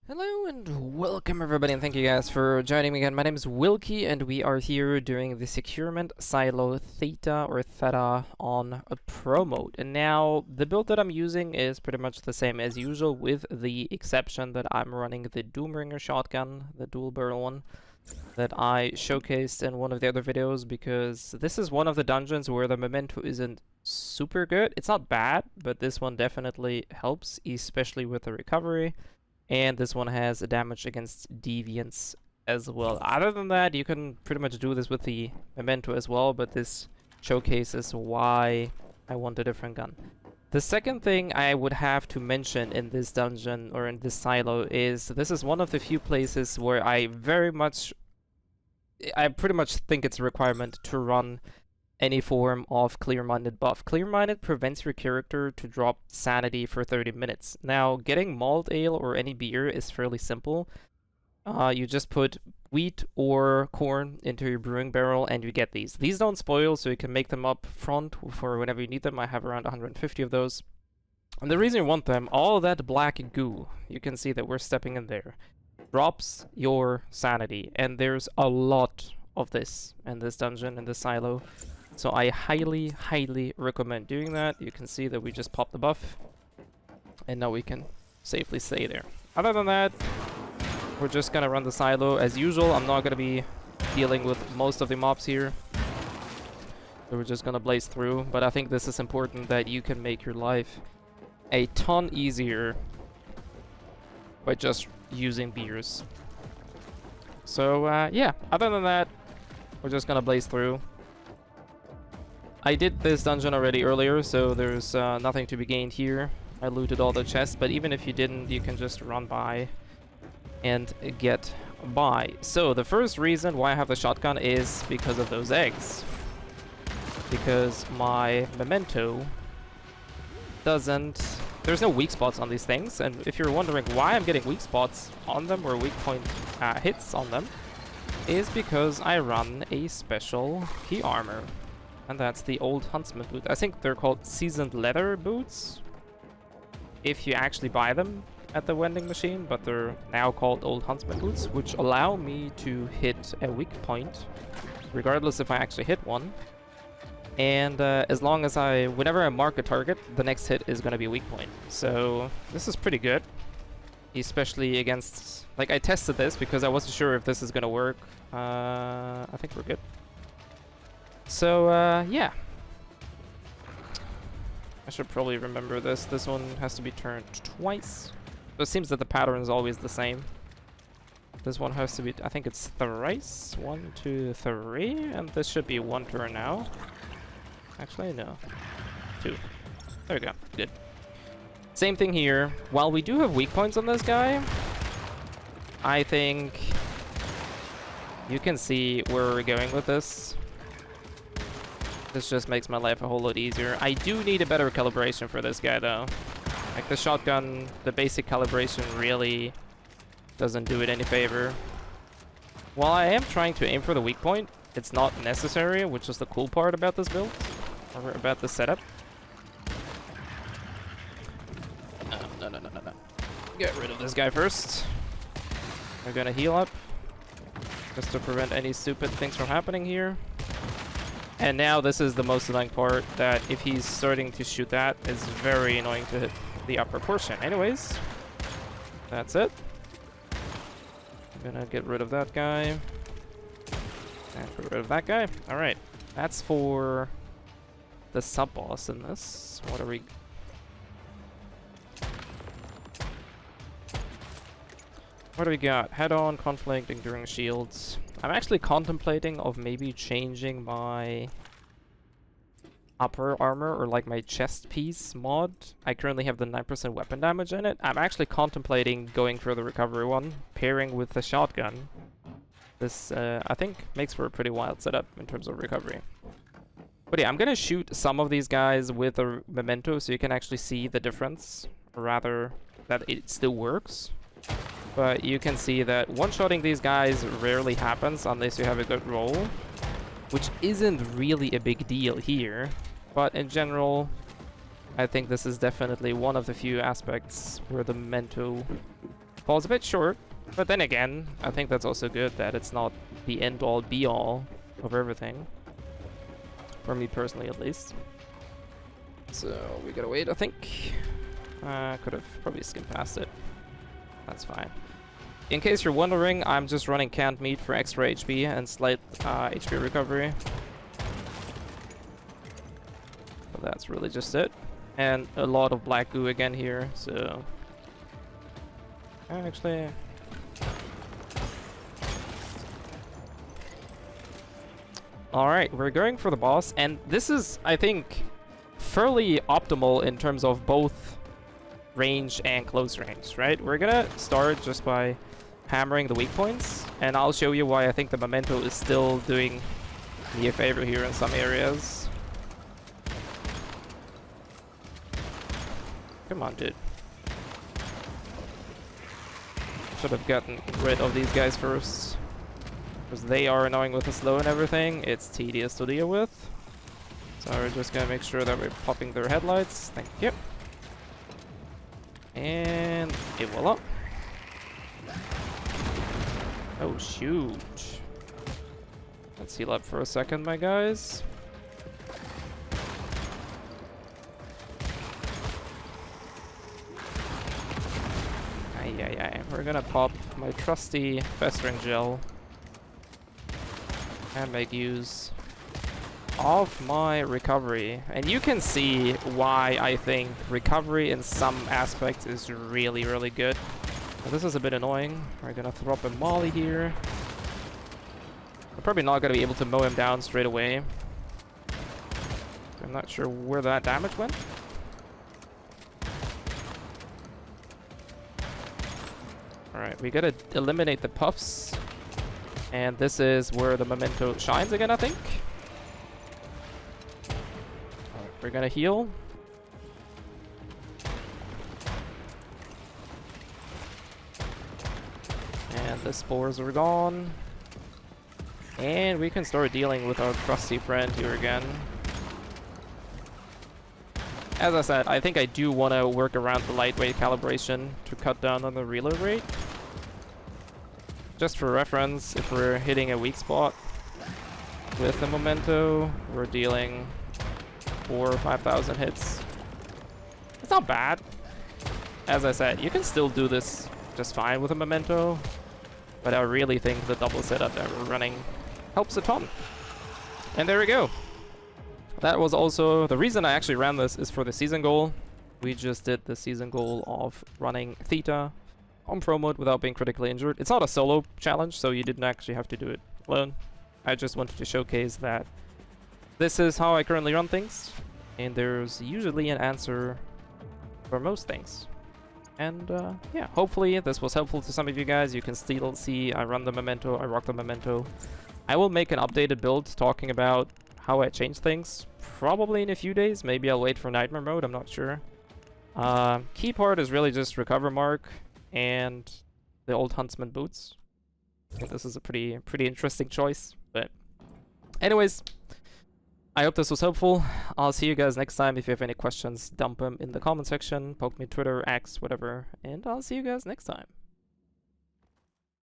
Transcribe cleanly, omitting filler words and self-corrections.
Hello and welcome everybody, and thank you guys for joining me again. My name is Wilky and we are here doing the Securement Silo THETA or THETA on a Pro mode. And now the build that I'm using is pretty much the same as usual, with the exception that I'm running the Doombringer Shotgun, the dual barrel one that I showcased in one of the other videos, because this is one of the dungeons where the Memento isn't super good. It's not bad, but this one definitely helps, especially with the recovery. And this one has a damage against deviants as well. Other than that, you can pretty much do this with the Memento as well, but this showcases why I want a different gun. The second thing I would have to mention in this dungeon, or in this silo, is this is one of the few places where I pretty much think it's a requirement to run any form of clear-minded buff. Clear-minded prevents your character to drop sanity for 30 minutes. Now, getting malt ale or any beer is fairly simple. You just put wheat or corn into your brewing barrel and you get these. These don't spoil, so you can make them up front for whenever you need them. I have around 150 of those. And the reason you want them, all that black goo, you can see that we're stepping in there, drops your sanity. And there's a lot of this in this dungeon, in this silo. So I highly, highly recommend doing that. You can see that we just popped the buff, and now we can safely stay there. Other than that, we're just gonna run the silo as usual. I'm not gonna be dealing with most of the mobs here, so we're just gonna blaze through. But I think this is important, that you can make your life a ton easier by just using beers. So yeah, other than that, we're just gonna blaze through. I did this dungeon already earlier, so there's nothing to be gained here. I looted all the chests, but even if you didn't, you can just run by and get by. So the first reason why I have the shotgun is because of those eggs. Because my Memento doesn't... There's no weak spots on these things, and if you're wondering why I'm getting weak spots on them, or weak point hits on them, is because I run a special key armor. And that's the old Huntsman boot. I think they're called seasoned leather boots, if you actually buy them at the vending machine, but they're now called old Huntsman boots, which allow me to hit a weak point, regardless if I actually hit one. And as long as whenever I mark a target, the next hit is going to be a weak point. So this is pretty good, especially against... Like, I tested this because I wasn't sure if this is going to work. I think we're good. So, yeah. I should probably remember this. This one has to be turned twice. So it seems that the pattern is always the same. This one has to be, I think it's thrice. 1, 2, 3. And this should be one turn now. Actually, no. 2. There we go. Good. Same thing here. While we do have weak points on this guy, I think you can see where we're going with this. This just makes my life a whole lot easier. I do need a better calibration for this guy, though. Like, the shotgun, the basic calibration really doesn't do it any favor. While I am trying to aim for the weak point, it's not necessary, which is the cool part about this build, or about this setup. No. Get rid of this guy first. We're gonna heal up, just to prevent any stupid things from happening here. And now this is the most annoying part, that if he's starting to shoot that, it's very annoying to hit the upper portion. Anyways, that's it. I'm gonna get rid of that guy. And get rid of that guy. Alright, that's for the sub-boss in this. What are we... What do we got? Head-on, conflict, enduring shields. I'm actually contemplating of maybe changing my upper armor, or like my chest piece mod. I currently have the 9% weapon damage in it. I'm actually contemplating going for the recovery one, pairing with the shotgun. This, I think, makes for a pretty wild setup in terms of recovery. But yeah, I'm gonna shoot some of these guys with a Memento so you can actually see the difference, or rather, that it still works. But you can see that one-shotting these guys rarely happens unless you have a good roll, which isn't really a big deal here. But in general, I think this is definitely one of the few aspects where the Memento falls a bit short. But then again, I think that's also good that it's not the end-all be-all of everything. For me personally, at least. So we gotta wait, I think. Could have probably skimmed past it. That's fine. In case you're wondering, I'm just running canned meat for extra HP and slight HP recovery. But that's really just it. And a lot of black goo again here, so... Actually... Alright, we're going for the boss, and this is, I think, fairly optimal in terms of both range and close range, right? We're gonna start just by hammering the weak points, and I'll show you why I think the Memento is still doing me a favor here in some areas. Come on, dude. Should have gotten rid of these guys first. Because they are annoying with the slow and everything. It's tedious to deal with. So we're just gonna make sure that we're popping their headlights. Thank you. And it will up. Oh shoot. Let's heal up for a second, my guys. Ay. We're gonna pop my trusty festering gel and make use of my recovery. And you can see why I think recovery in some aspects is really, really good. Now, this is a bit annoying. We're gonna throw up a molly here. I'm probably not gonna be able to mow him down straight away. I'm not sure where that damage went. Alright, we gotta eliminate the puffs. And this is where the Memento shines again, I think. Alright, we're gonna heal. And the spores are gone. And we can start dealing with our trusty friend here again. As I said, I think I do want to work around the lightweight calibration to cut down on the reload rate. Just for reference, if we're hitting a weak spot with the Memento, we're dealing 4,000 or 5,000 hits. It's not bad. As I said, you can still do this just fine with a Memento, but I really think the double setup that we're running helps a ton. And there we go. That was also the reason I actually ran this is for the season goal. We just did the season goal of running THETA on pro mode without being critically injured. It's not a solo challenge, so you didn't actually have to do it alone. I just wanted to showcase that this is how I currently run things, and there's usually an answer for most things. And yeah, hopefully this was helpful to some of you guys. You can still see I run the Memento, I rock the Memento. I will make an updated build talking about how I change things, probably in a few days. Maybe I'll wait for Nightmare mode, I'm not sure. Key part is really just Recover Mark and the old Huntsman boots. I think this is a pretty interesting choice, but anyways, I hope this was helpful. I'll see you guys next time. If you have any questions, dump them in the comment section, poke me Twitter, X, whatever, and I'll see you guys next time.